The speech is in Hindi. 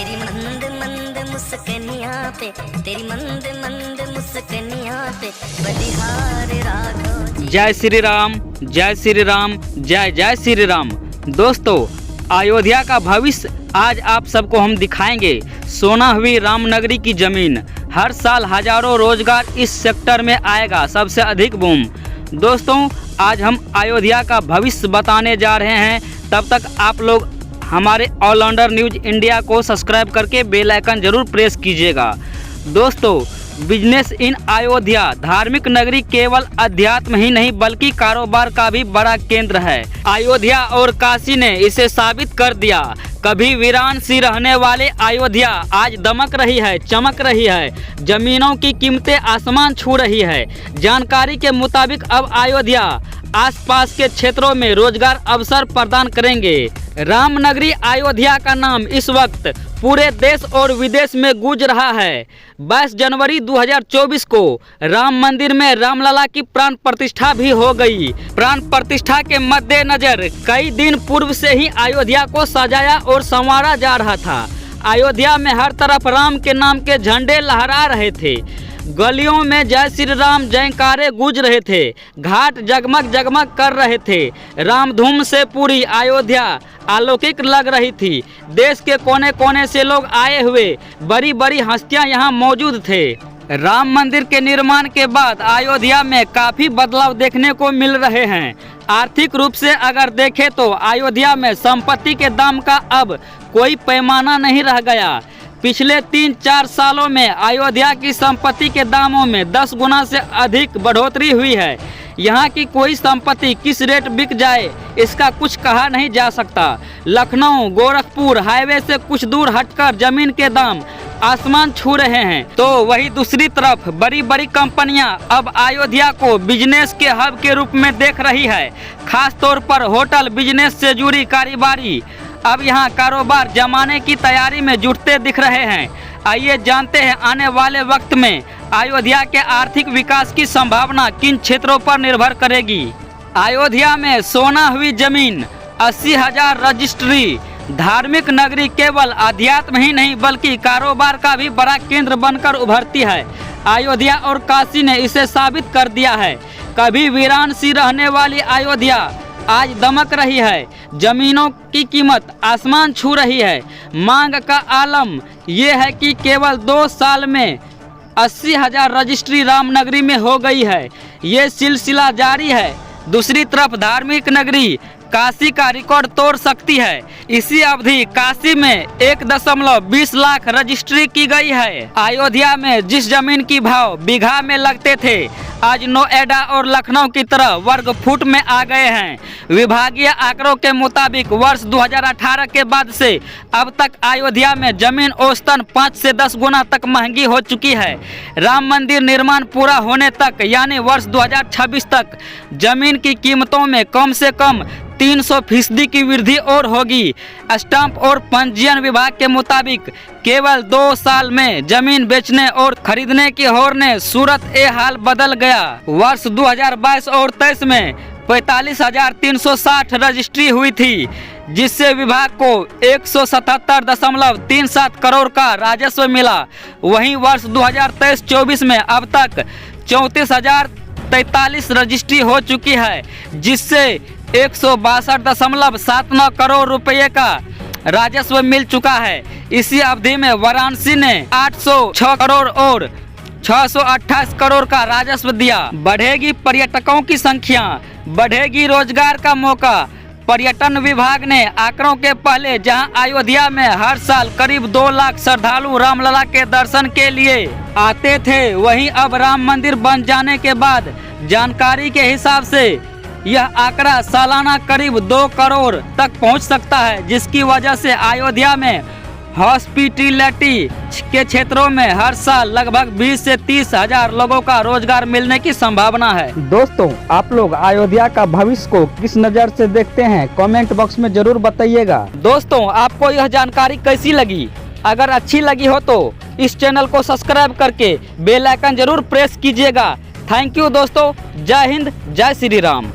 तेरी मंद मंद मुस्कनिया पे, तेरी मंद मंद मुस्कनिया पे बलिहार राघव जी। जय श्री राम, जय श्री राम, जय जय श्री राम। दोस्तों, अयोध्या का भविष्य आज आप सबको हम दिखाएंगे। सोना हुई रामनगरी की ज़मीन, हर साल हजारों रोजगार इस सेक्टर में आएगा, सबसे अधिक बूम। दोस्तों, आज हम अयोध्या का भविष्य बताने जा रहे हैं। तब तक आप लोग हमारे ऑलराउंडर न्यूज़ इंडिया को सब्सक्राइब करके बेल आइकन जरूर प्रेस कीजिएगा। दोस्तों, बिजनेस इन अयोध्या धार्मिक नगरी केवल अध्यात्म ही नहीं बल्कि कारोबार का भी बड़ा केंद्र है। अयोध्या और काशी ने इसे साबित कर दिया। कभी वीरान सी रहने वाले अयोध्या आज दमक रही है, चमक रही है। जमीनों की कीमतें आसमान छू रही है। जानकारी के मुताबिक अब अयोध्या आसपास के क्षेत्रों में रोजगार अवसर प्रदान करेंगे। रामनगरी अयोध्या का नाम इस वक्त पूरे देश और विदेश में गूंज रहा है। 22 जनवरी 2024 को राम मंदिर में रामलला की प्राण प्रतिष्ठा भी हो गई। प्राण प्रतिष्ठा के मद्देनजर कई दिन पूर्व से ही अयोध्या को सजाया और संवारा जा रहा था। अयोध्या में हर तरफ राम के नाम के झंडे लहरा रहे थे। गलियों में जय श्री राम जयकारे गूंज रहे थे। घाट जगमग जगमग कर रहे थे। रामधूम से पूरी अयोध्या अलौकिक लग रही थी। देश के कोने कोने से लोग आए हुए, बड़ी बड़ी हस्तियां यहां मौजूद थे। राम मंदिर के निर्माण के बाद अयोध्या में काफ़ी बदलाव देखने को मिल रहे हैं। आर्थिक रूप से अगर देखें तो अयोध्या में संपत्ति के दाम का अब कोई पैमाना नहीं रह गया। पिछले 3-4 सालों में अयोध्या की संपत्ति के दामों में 10 गुना से अधिक बढ़ोतरी हुई है। यहाँ की कोई संपत्ति किस रेट बिक जाए इसका कुछ कहा नहीं जा सकता। लखनऊ गोरखपुर हाईवे से कुछ दूर हटकर जमीन के दाम आसमान छू रहे हैं, तो वही दूसरी तरफ बड़ी बड़ी कंपनियां अब अयोध्या को बिजनेस के हब के रूप में देख रही है। खास तौर पर होटल बिजनेस से जुड़ी कारोबारी अब यहाँ कारोबार जमाने की तैयारी में जुटते दिख रहे हैं। आइए जानते हैं आने वाले वक्त में अयोध्या के आर्थिक विकास की संभावना किन क्षेत्रों पर निर्भर करेगी। अयोध्या में सोना हुई जमीन, 80,000 रजिस्ट्री, धार्मिक नगरी केवल अध्यात्म ही नहीं बल्कि कारोबार का भी बड़ा केंद्र बनकर उभरती है। अयोध्या और काशी ने इसे साबित कर दिया है। कभी वीरान सी रहने वाली अयोध्या आज दमक रही है। जमीनों की कीमत आसमान छू रही है। मांग का आलम ये है कि केवल 2 साल में 80,000 रजिस्ट्री रामनगरी में हो गई है। ये सिलसिला जारी है। दूसरी तरफ धार्मिक नगरी काशी का रिकॉर्ड तोड़ सकती है। इसी अवधि काशी में 1.20 लाख रजिस्ट्री की गई है। अयोध्या में जिस जमीन की भाव बीघा में लगते थे आज नोएडा और लखनऊ की तरह वर्ग फुट में आ गए हैं। विभागीय आंकड़ों के मुताबिक वर्ष 2018 के बाद से अब तक अयोध्या में जमीन औसतन 5 से 10 गुना तक महंगी हो चुकी है। राम मंदिर निर्माण पूरा होने तक यानी वर्ष 2026 तक जमीन की कीमतों में कम से कम 300% की वृद्धि और होगी। स्टाम्प और पंजीयन विभाग के मुताबिक केवल 2 साल में जमीन बेचने और खरीदने की होड़ ने सूरत ए हाल बदल गया। वर्ष 2022 और 23 में 45,360 रजिस्ट्री हुई थी, जिससे विभाग को 177.37 करोड़ का राजस्व मिला। वहीं वर्ष 2023-24 में अब तक 34,043 रजिस्ट्री हो चुकी है, जिससे 162.79 करोड़ रुपये का राजस्व मिल चुका है। इसी अवधि में वाराणसी ने 806 करोड़ और 628 करोड़ का राजस्व दिया। बढ़ेगी पर्यटकों की संख्या, बढ़ेगी रोजगार का मौका। पर्यटन विभाग ने आंकड़ों के पहले जहां अयोध्या में हर साल करीब 2 लाख श्रद्धालु रामलला के दर्शन के लिए आते थे, वहीं अब राम मंदिर बन जाने के बाद जानकारी के हिसाब से यह आंकड़ा सालाना करीब 2 करोड़ तक पहुंच सकता है, जिसकी वजह से अयोध्या में हॉस्पिटैलिटी के क्षेत्रों में हर साल लगभग 20 से 30,000 लोगों का रोजगार मिलने की संभावना है। दोस्तों, आप लोग अयोध्या का भविष्य को किस नज़र से देखते हैं कमेंट बॉक्स में जरूर बताइएगा। दोस्तों, आपको यह जानकारी कैसी लगी? अगर अच्छी लगी हो तो इस चैनल को सब्सक्राइब करके बेल आइकन जरूर प्रेस कीजिएगा। थैंक यू दोस्तों। जय हिंद, जय श्री राम।